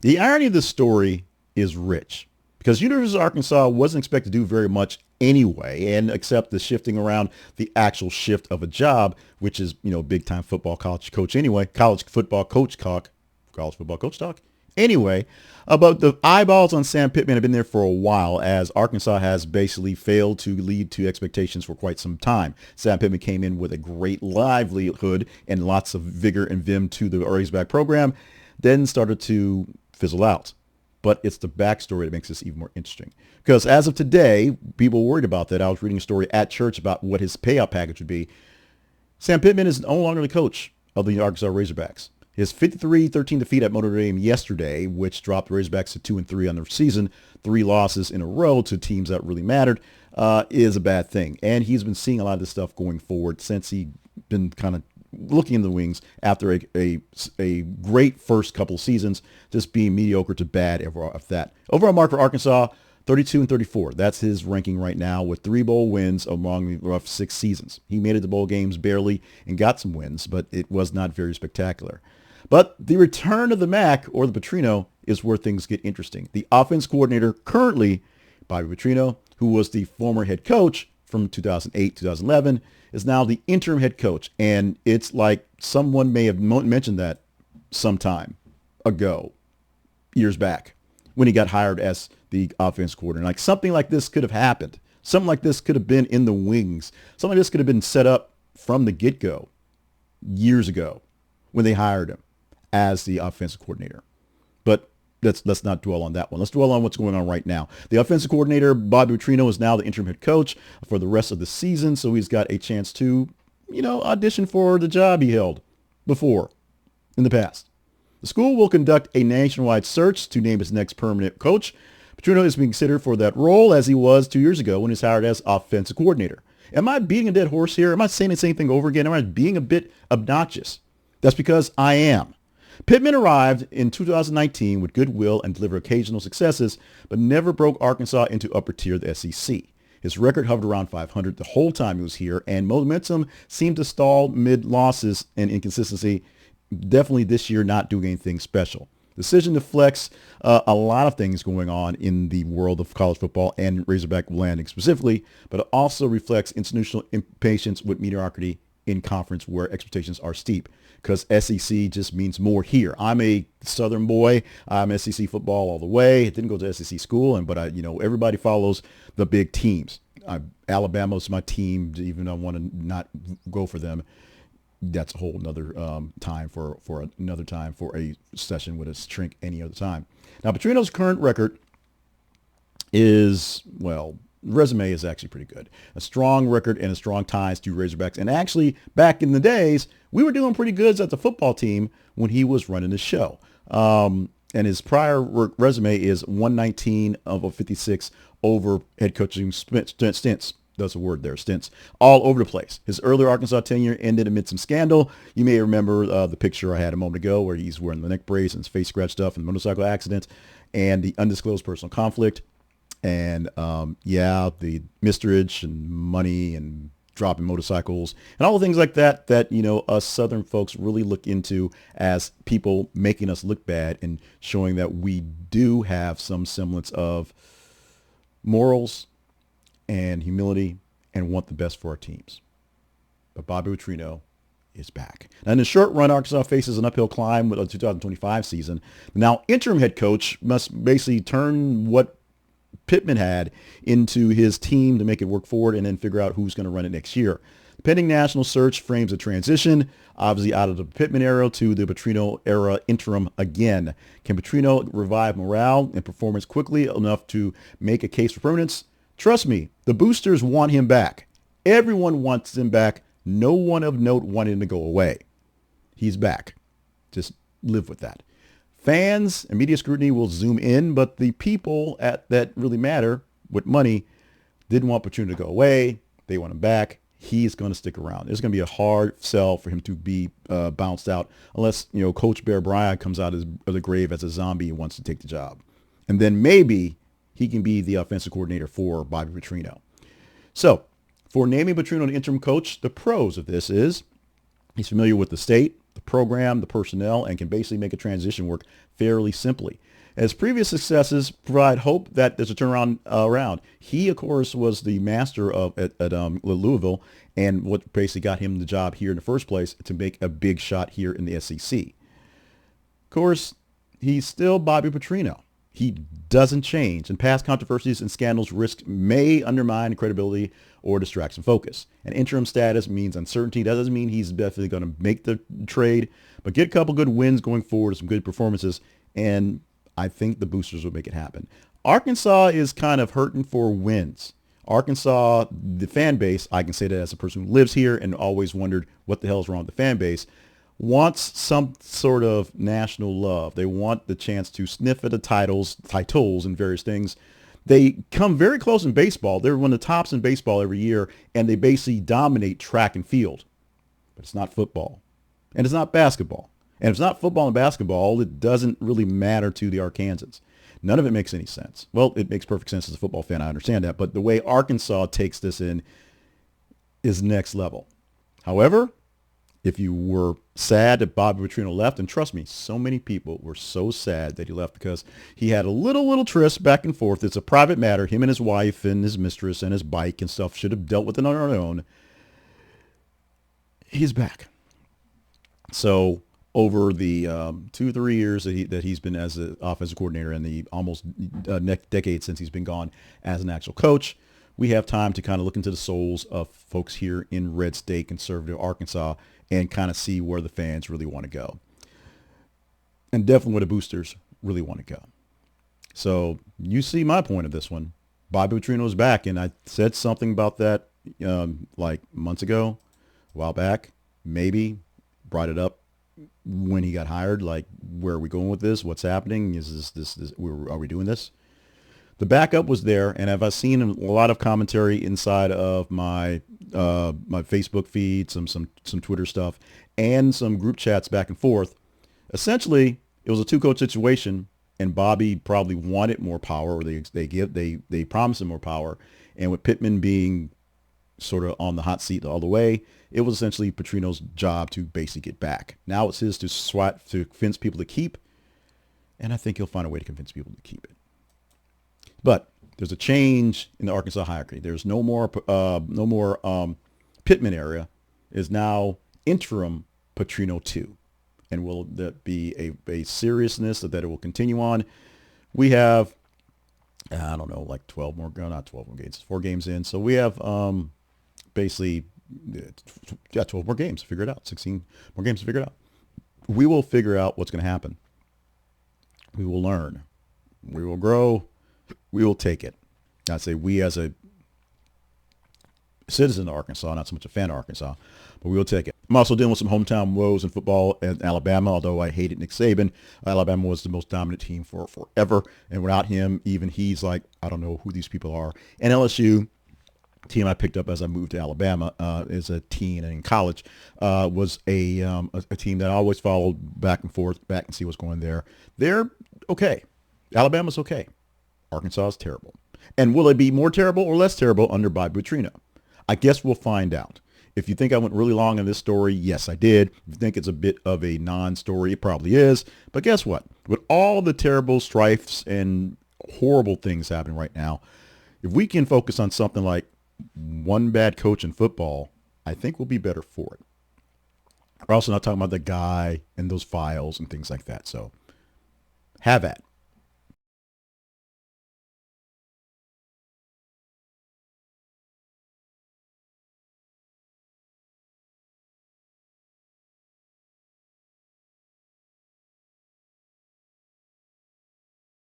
The irony of this story is rich because University of Arkansas wasn't expected to do very much anyway, and except the shifting around the actual shift of a job, which is, big time football college coach anyway, college football coach talk. Anyway, but the eyeballs on Sam Pittman have been there for a while as Arkansas has basically failed to lead to expectations for quite some time. Sam Pittman came in with a great livelihood and lots of vigor and vim to the Razorback program, then started to fizzle out. But it's the backstory that makes this even more interesting. Because as of today, people worried about that. I was reading a story at church about what his payout package would be. Sam Pittman is no longer the coach of the Arkansas Razorbacks. His 53-13 defeat at Notre Dame yesterday, which dropped the Razorbacks to 2-3 on the season, 3 losses in a row to teams that really mattered, is a bad thing. And he's been seeing a lot of this stuff going forward since he's been kind of looking in the wings after a great first couple of seasons, just being mediocre to bad overall of that. Overall mark for Arkansas, 32-34. That's his ranking right now with 3 bowl wins among the rough 6 seasons. He made it to bowl games barely and got some wins, but it was not very spectacular. But the return of the Mac, or the Petrino, is where things get interesting. The offense coordinator currently, Bobby Petrino, who was the former head coach from 2008-2011, is now the interim head coach. And it's like someone may have mentioned that sometime ago, years back, when he got hired as the offense coordinator. Like something like this could have happened. Something like this could have been in the wings. Something like this could have been set up from the get-go years ago when they hired him as the offensive coordinator. But let's not dwell on that one. Let's dwell on what's going on right now. The offensive coordinator, Bobby Petrino, is now the interim head coach for the rest of the season, so he's got a chance to, audition for the job he held before in the past. The school will conduct a nationwide search to name its next permanent coach. Petrino is being considered for that role as he was 2 years ago when he was hired as offensive coordinator. Am I beating a dead horse here? Am I saying the same thing over again? Am I being a bit obnoxious? That's because I am. Pittman arrived in 2019 with goodwill and delivered occasional successes, but never broke Arkansas into upper tier of the SEC. His record hovered around 500 the whole time he was here, and momentum seemed to stall mid losses and inconsistency. Definitely this year not doing anything special. Decision to flex a lot of things going on in the world of college football and Razorback landing specifically, but it also reflects institutional impatience with mediocrity in conference where expectations are steep, because SEC just means more here. I'm a Southern boy. I'm SEC football all the way. I didn't go to SEC school, but everybody follows the big teams. Alabama's my team, even though I want to not go for them. That's a whole another time for another time for a session with a shrink any other time. Now, Petrino's current record is, resume is actually pretty good. A strong record and a strong ties to Razorbacks. And actually, back in the days, we were doing pretty good as the football team when he was running the show. And his prior resume is 119 of 56 over head coaching stints. That's a word there, stints, all over the place. His earlier Arkansas tenure ended amid some scandal. You may remember the picture I had a moment ago where he's wearing the neck brace and his face scratched up in the motorcycle accident and the undisclosed personal conflict. And the misterage and money and dropping motorcycles and all the things like that us Southern folks really look into as people making us look bad and showing that we do have some semblance of morals and humility and want the best for our teams. But Bobby Petrino is back. Now, in the short run, Arkansas faces an uphill climb with the 2025 season. Now, interim head coach must basically turn what Pittman had into his team to make it work forward and then figure out who's going to run it next year. The pending national search frames a transition, obviously out of the Pittman era to the Petrino era interim again. Can Petrino revive morale and performance quickly enough to make a case for permanence? Trust me, the boosters want him back. Everyone wants him back. No one of note wanted him to go away. He's back. Just live with that. Fans and media scrutiny will zoom in, but the people that really matter with money didn't want Petrino to go away. They want him back. He's going to stick around. It's going to be a hard sell for him to be bounced out unless, Coach Bear Bryant comes out of the grave as a zombie and wants to take the job. And then maybe he can be the offensive coordinator for Bobby Petrino. So for naming Petrino the interim coach, the pros of this is he's familiar with the state, the program, the personnel, and can basically make a transition work fairly simply. As previous successes provide hope that there's a turnaround around. He, of course, was the master of at Louisville, and what basically got him the job here in the first place to make a big shot here in the SEC. Of course, he's still Bobby Petrino. He doesn't change, and past controversies and scandals may undermine credibility or distract some focus. An interim status means uncertainty. That doesn't mean he's definitely going to make the trade, but get a couple good wins going forward, some good performances, and I think the boosters will make it happen. Arkansas is kind of hurting for wins. Arkansas, the fan base, I can say that as a person who lives here and always wondered what the hell is wrong with the fan base, wants some sort of national love. They want the chance to sniff at the titles and various things. They come very close in baseball. They're one of the tops in baseball every year, and they basically dominate track and field. But it's not football, and it's not basketball. And if it's not football and basketball, it doesn't really matter to the Arkansans. None of it makes any sense. Well, it makes perfect sense as a football fan. I understand that. But the way Arkansas takes this in is next level. However, if you were sad that Bobby Petrino left, and trust me, so many people were so sad that he left because he had a little tryst back and forth. It's a private matter. Him and his wife and his mistress and his bike and stuff should have dealt with it on their own. He's back. So over the 2-3 years that he's been as an offensive coordinator and the almost decade since he's been gone as an actual coach, we have time to kind of look into the souls of folks here in red state conservative Arkansas and kind of see where the fans really want to go. And definitely where the boosters really want to go. So you see my point of this one. Bobby Petrino is back, and I said something about that like months ago, a while back, maybe brought it up when he got hired, like, where are we going with this? What's happening? Is this are we doing this? The backup was there, and I've seen a lot of commentary inside of my my Facebook feed, some Twitter stuff, and some group chats back and forth. Essentially, it was a two-coach situation, and Bobby probably wanted more power, or they promised him more power, and with Pittman being sort of on the hot seat all the way, it was essentially Petrino's job to basically get back. Now it's his to convince people to keep, and I think he'll find a way to convince people to keep it. But there's a change in the Arkansas hierarchy. There's no more Pittman area. Is now interim Petrino 2. And will that be a seriousness that it will continue on? We have, I don't know, like 12 more, not 12 more games, 4 games in. So we have basically 12 more games to figure it out, 16 more games to figure it out. We will figure out what's going to happen. We will learn. We will grow. We will take it. I'd say we as a citizen of Arkansas, not so much a fan of Arkansas, but we will take it. I'm also dealing with some hometown woes in football in Alabama, although I hated Nick Saban. Alabama was the most dominant team for forever, and without him, even he's like, I don't know who these people are. And LSU, team I picked up as I moved to Alabama as a teen and in college, was a team that I always followed back and forth, back and see what's going there. They're okay. Alabama's okay. Arkansas is terrible. And will it be more terrible or less terrible under Bobby Petrino? I guess we'll find out. If you think I went really long in this story, yes, I did. If you think it's a bit of a non-story, it probably is. But guess what? With all the terrible strifes and horrible things happening right now, if we can focus on something like one bad coach in football, I think we'll be better for it. We're also not talking about the guy and those files and things like that. So have at.